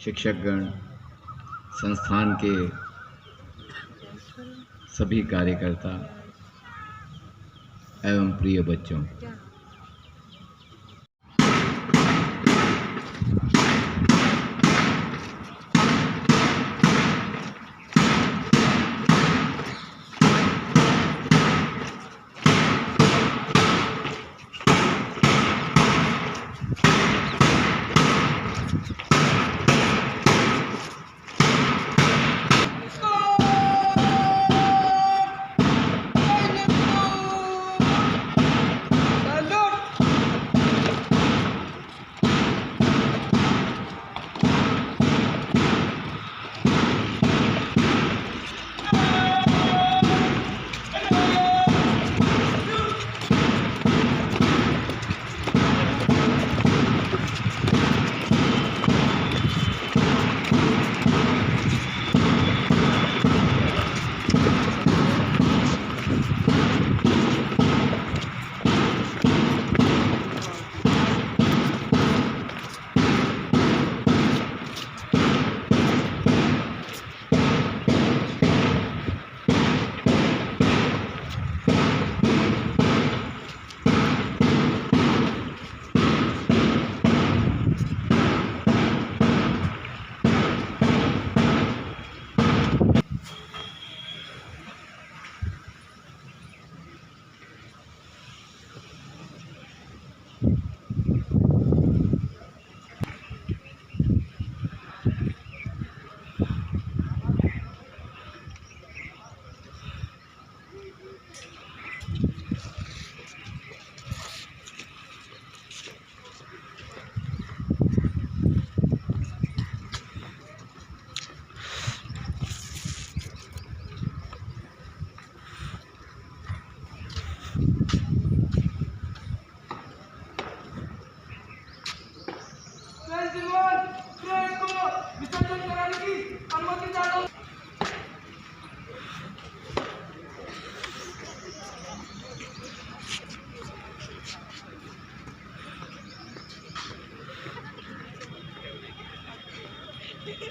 शिक्षकगण, संस्थान के सभी कार्यकर्ता एवं प्रिय बच्चों,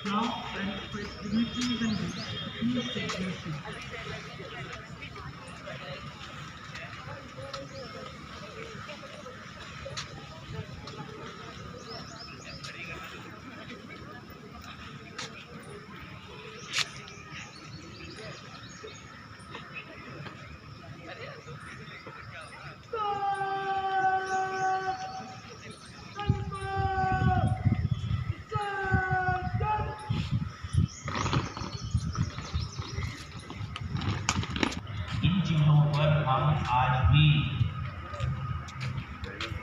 Now, and for dignitaries and guests, please take your seats. आज भी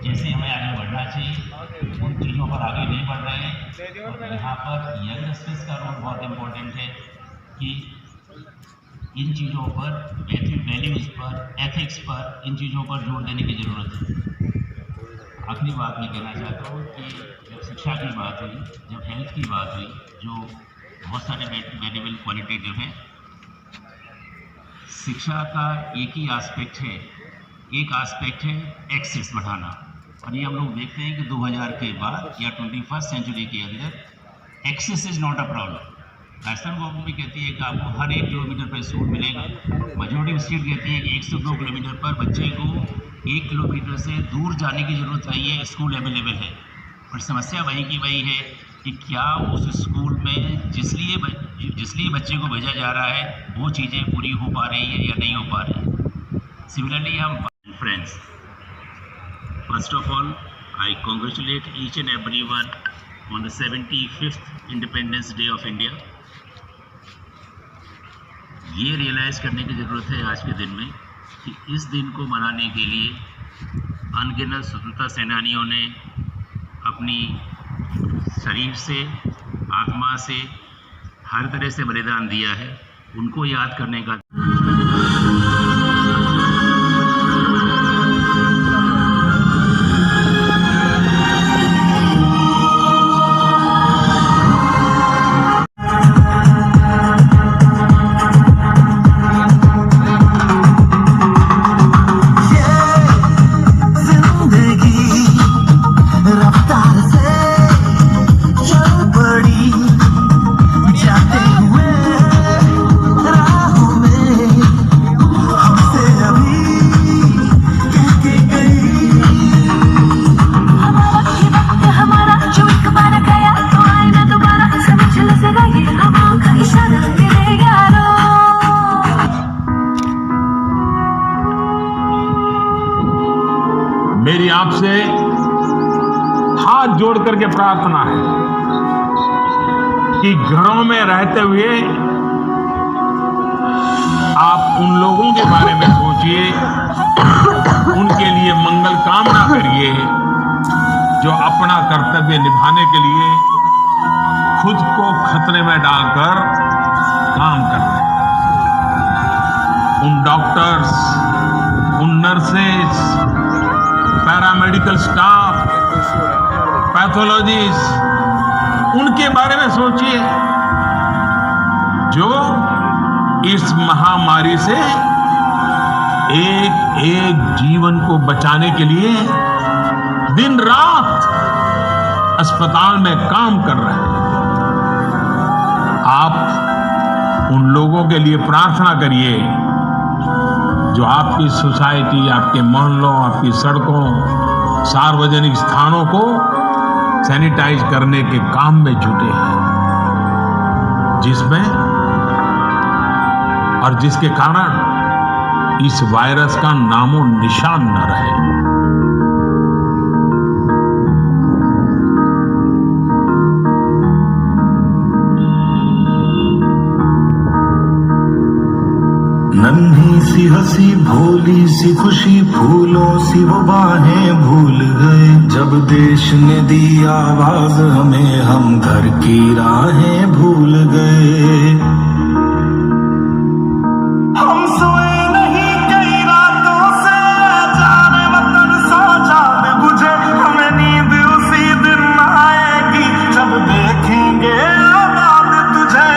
जैसे हमें आगे बढ़ना चाहिए उन चीज़ों पर आगे नहीं बढ़ रहे हैं। यहाँ पर यंगस्टर्स का रोल बहुत इम्पोर्टेंट है कि इन चीज़ों पर, बेसिक वैल्यूज़ पर, एथिक्स पर, इन चीज़ों पर जोर देने की ज़रूरत है। आखिरी बात मैं कहना चाहता हूँ कि जब शिक्षा की बात हुई, जब हेल्थ की बात हुई, जो बहुत सारे वैल्यूएबल क्वालिटेटिव हैं, शिक्षा का एक ही एस्पेक्ट है, एक एस्पेक्ट है एक्सेस बढ़ाना। और ये हम लोग देखते हैं कि 2000 के बाद या 21st सेंचुरी के अंदर access is not a problem. Rajasthan government भी कहती है कि आपको हर 1 किलोमीटर पर स्कूल मिलेगा। मेजॉरिटी स्टेट कहती है कि 1 से 2 किलोमीटर पर बच्चे को 1 किलोमीटर से दूर जाने की ज़रूरत नहीं है, स्कूल अवेलेबल है। पर समस्या वही की वही है कि क्या उस स्कूल में जिस लिए बच्चे को भेजा जा रहा है वो चीज़ें पूरी हो पा रही है या नहीं हो पा रही है। सिमिलरली हम friends, first of all I congratulate each and everyone on the 75th independence day of India. ये रियलाइज़ करने की ज़रूरत है आज के दिन में कि इस दिन को मनाने के लिए अनगिनत स्वतंत्रता सेनानियों ने अपनी शरीर से, आत्मा से, हर तरह से बलिदान दिया है। उनको याद करने का रफ्तार से चल पड़ी। आपसे हाथ जोड़ करके प्रार्थना है कि घरों में रहते हुए आप उन लोगों के बारे में सोचिए, उनके लिए मंगल कामना करिए जो अपना कर्तव्य निभाने के लिए खुद को खतरे में डालकर काम कर रहे हैं। उन डॉक्टर्स, उन नर्सेस, पैरामेडिकल स्टाफ, पैथोलॉजिस्ट, उनके बारे में सोचिए जो इस महामारी से एक एक जीवन को बचाने के लिए दिन रात अस्पताल में काम कर रहे हैं। आप उन लोगों के लिए प्रार्थना करिए जो आपकी सोसाइटी, आपके मोहल्लों, आपकी सड़कों, सार्वजनिक स्थानों को सैनिटाइज करने के काम में जुटे हैं, जिसमें और जिसके कारण इस वायरस का नामो निशान न रहे। नन्ही सी हंसी, भोली सी खुशी, फूलों सी वो बाहें भूल गए। जब देश ने दी आवाज हमें, हम घर की राहें भूल गए। हम सोए नहीं कई रातों से, जाने वतन सो जाने बुझे। हमें नींद उसी दिन आएगी जब देखेंगे आबाद तुझे।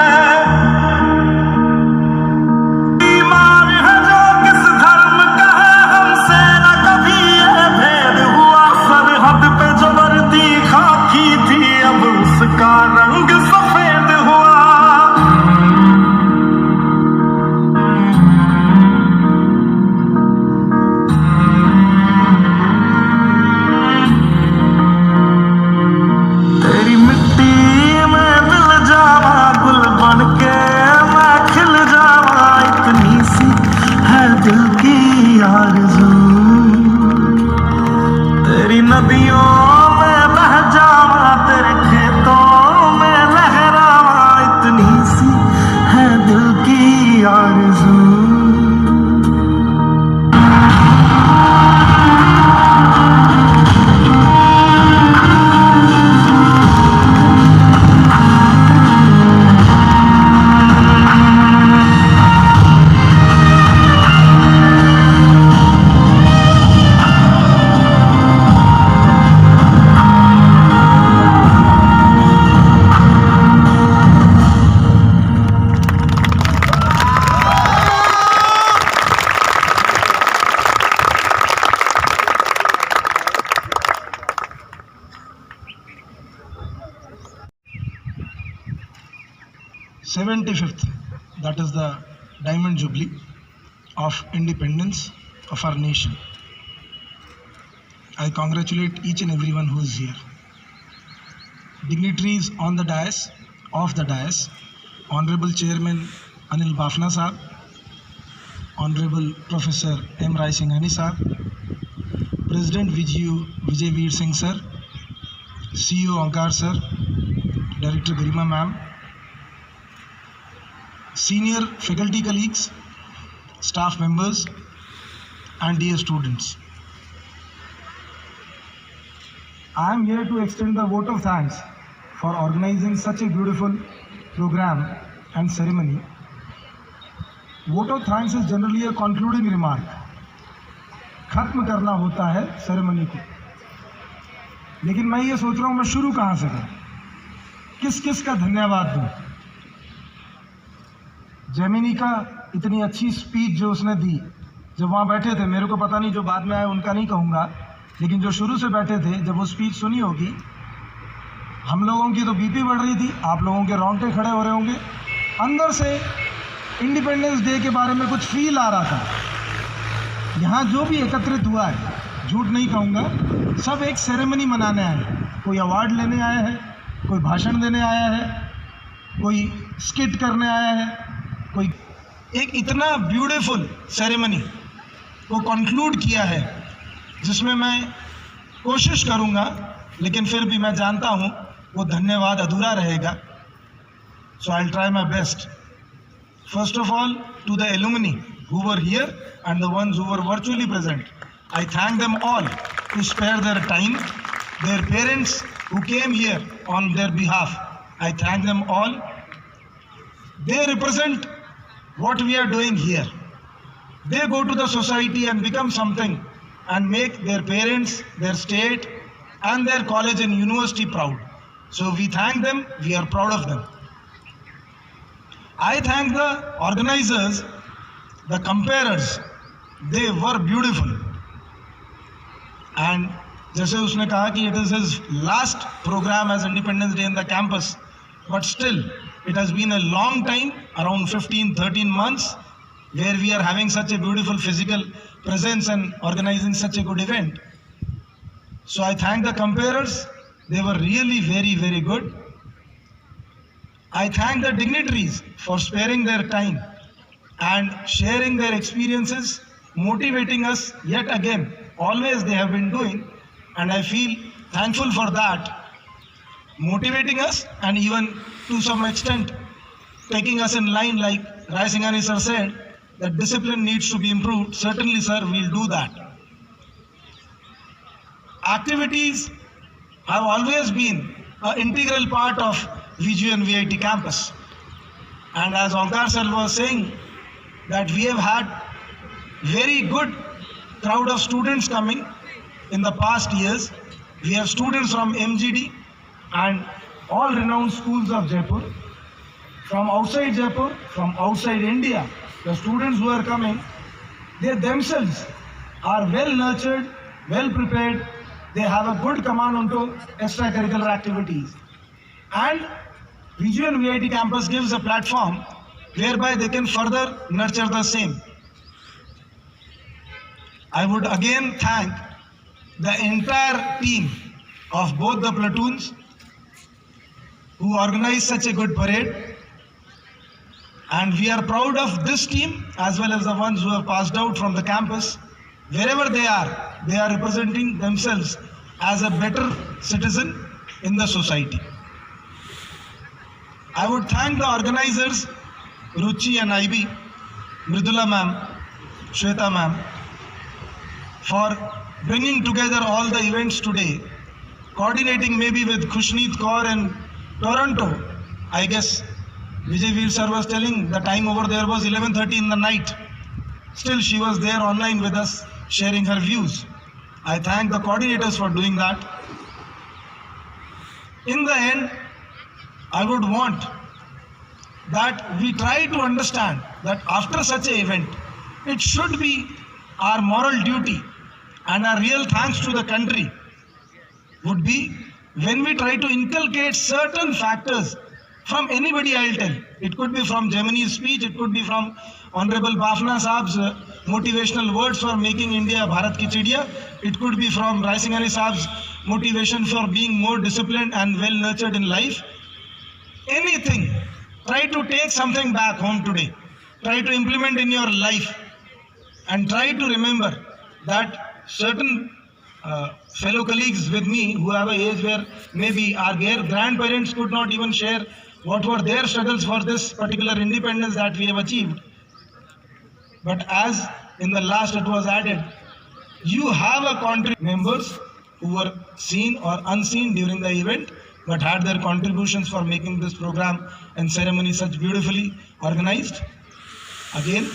का रंग सफेद हुआ। तेरी मिट्टी में मिल जावा, गुल बन के मैं खिल जावा। इतनी सी है दिल की आरज़ू, तेरी नदियों में बह जावा, तेरे खेतों में लहरावा। इतनी सी है दिल की आरज़ू। That is the Diamond Jubilee of independence of our nation. I congratulate each and everyone who is here. Dignitaries on the dais, off the dais, Honorable Chairman Anil Bafna Sahab, Honorable Professor M. Rai Singhani Sahab, President Vijay Veer Singh Sir, CEO Ankar Sir, Director Garima Ma'am, senior faculty colleagues, staff members, and dear students. I am here to extend the vote of thanks for organizing such a beautiful program and ceremony. Vote of thanks is generally a concluding remark. खत्म करना होता है ceremony को, लेकिन मैं ये सोच रहा हूँ मैं शुरू कहाँ से करूँ, किस किस का धन्यवाद दूँ। जेमिनी का इतनी अच्छी स्पीच जो उसने दी, जब वहाँ बैठे थे, मेरे को पता नहीं जो बाद में आए उनका नहीं कहूँगा, लेकिन जो शुरू से बैठे थे, जब वो स्पीच सुनी होगी, हम लोगों की तो बीपी बढ़ रही थी, आप लोगों के रोंगटे खड़े हो रहे होंगे। अंदर से इंडिपेंडेंस डे के बारे में कुछ फील आ रहा था। यहाँ जो भी एकत्रित हुआ है, झूठ नहीं कहूँगा, सब एक सेरेमनी मनाने आए हैं। कोई अवार्ड लेने आया है, कोई भाषण देने आया है, कोई स्किट करने आया है, कोई एक इतना ब्यूटीफुल सेरेमनी को कंक्लूड किया है जिसमें मैं कोशिश करूंगा, लेकिन फिर भी मैं जानता हूं वो धन्यवाद अधूरा रहेगा. So I'll try my best. First of all, to the alumni who were here and the ones who were virtually present, I thank them all to spare their time. Their parents who came here on their behalf, I thank them all. They represent what we are doing here. They go to the society and become something and make their parents, their state and their college and university proud. So we thank them, we are proud of them. I thank the organizers, the comparers. They were beautiful. And जैसे उसने कहा कि it is his last program as Independence Day in the campus, but still it has been a long time, around 15-13 months, where we are having such a beautiful physical presence and organizing such a good event. So I thank the comparers. They were really very, very good. I thank the dignitaries for sparing their time and sharing their experiences, motivating us yet again. Always they have been doing, and I feel thankful for that, motivating us and even to some extent taking us in line, like Rai Singhani sir said, that discipline needs to be improved. Certainly sir, we'll do that. Activities have always been an integral part of VGU and VIT campus. And as Onkar sir was saying, that we have had very good crowd of students coming in the past years. We have students from MGD and all renowned schools of Jaipur. From outside Jaipur, from outside India, the students who are coming, they themselves are well nurtured, well prepared. They have a good command onto extracurricular activities. And VGU and VIT campus gives a platform whereby they can further nurture the same. I would again thank the entire team of both the platoons who organized such a good parade. And we are proud of this team as well as the ones who have passed out from the campus. Wherever they are representing themselves as a better citizen in the society. I would thank the organizers, Ruchi and IB, Mridula ma'am, Shweta ma'am, for bringing together all the events today, coordinating maybe with Khushneet Kaur in Toronto. I guess Vijay Veer sir was telling the time over there was 11:30 in the night. Still she was there online with us, sharing her views. I thank the coordinators for doing that. In the end, I would want that we try to understand that after such an event, it should be our moral duty and our real thanks to the country would be when we try to inculcate certain factors from anybody, I'll tell. It could be from Gemini's speech, it could be from Honorable Bafna Saab's motivational words for making India Bharat Ki Chidiya. It could be from Rai Singhani Saab's motivation for being more disciplined and well nurtured in life. Anything. Try to take something back home today. Try to implement in your life. And try to remember that certain fellow colleagues with me who have an age where maybe our grandparents could not even share what were their struggles for this particular independence that we have achieved. But as in the last it was added, you have a contribution members who were seen or unseen during the event but had their contributions for making this program and ceremony such beautifully organized. Again,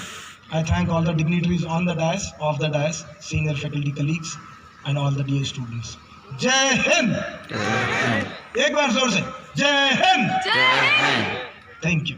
I thank all the dignitaries on the dais, off the dais, senior faculty colleagues and all the dear students. Jai Hind! एक बार जोर से जय Hind! Thank you.